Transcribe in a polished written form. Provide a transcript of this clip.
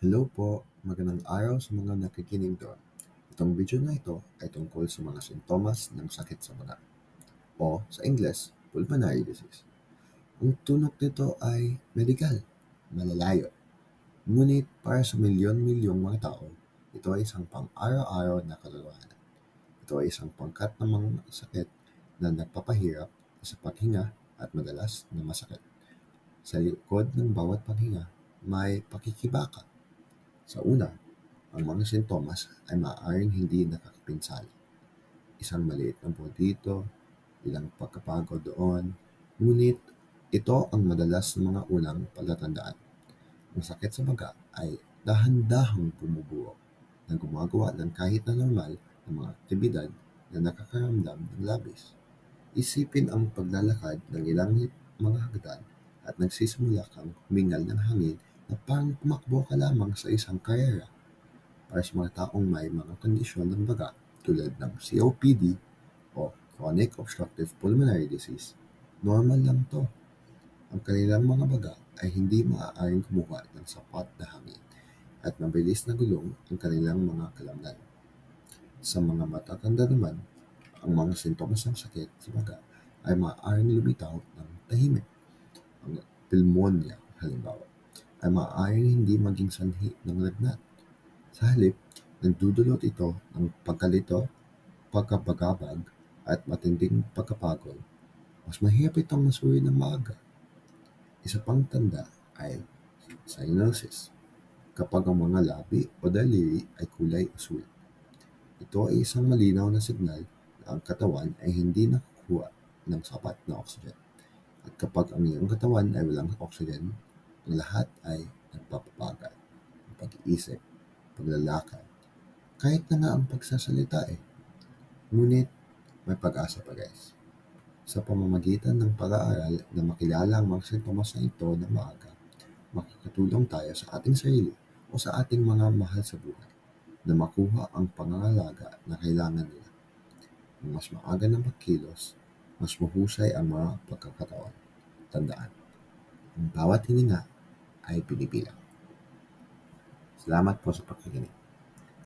Hello po, magandang araw sa mga nakikinig doon. Itong video na ito ay tungkol sa mga sintomas ng sakit sa baga o sa Ingles, pulmonary disease. Ang tunog nito ay medikal, malalayo. Ngunit para sa milyon-milyong mga tao, ito ay isang pang-araw-araw na kalokohan. Ito ay isang pangkat ng mga sakit na nagpapahirap sa paghinga at madalas na masakit. Sa likod ng bawat paghinga, may pakikibaka. Sa una, ang mga sintomas ay maaaring hindi nakakapinsala. Isang maliit na buwan dito, ilang pagkapagod doon, ngunit ito ang madalas na mga unang palatandaan. Ang sakit sa baga ay dahan-dahang bumubuo na gumagawa ng kahit na normal na mga aktibidad na nakakaramdam ng labis. Isipin ang paglalakad ng ilang mga hagdan at nagsisimula kang humingal ng hangin na parang tumakbo ka lamang sa isang karera. Para sa mga taong may mga kondisyon ng baga tulad ng COPD o chronic obstructive pulmonary disease, normal lang 'to. Ang kanilang mga baga ay hindi maaaring kumuha ng sapat na hangin at mabilis na gulong ang kanilang mga kalamnan. Sa mga matatanda naman, ang mga sintomas ng sakit sa baga ay maaaring lumitaw ng tahimik. Ang pneumonia, halimbawa, ay maaaring hindi maging sanhi ng lagnat. Sa halip, nagdudulot ito ng pagkalito, pagkabagabag, at matinding pagkapagod. Mas mahirap itong masuri ng maaga. Isa pang tanda ay cyanosis, kapag ang mga labi o daliri ay kulay asul. Ito ay isang malinaw na signal na ang katawan ay hindi nakukuha ng sapat na oxygen. At kapag ang iyong katawan ay walang oxygen, ang lahat ay nagpapabagal. Ang pag-iisip, paglalakad, kahit na nga ang pagsasalita eh. Ngunit may pag-asa pa guys. Sa pamamagitan ng pag-aaral na makilala ang mga sintomas na ito na maaga, makakatulong tayo sa ating sarili o sa ating mga mahal sa buhay na makuha ang pangangalaga na kailangan nila. Kung mas maaga ng pagkilos, mas mahusay ang mga pagkakataon. Tandaan, ang bawat hininga ay pinipilang. Salamat po sa pakikinig.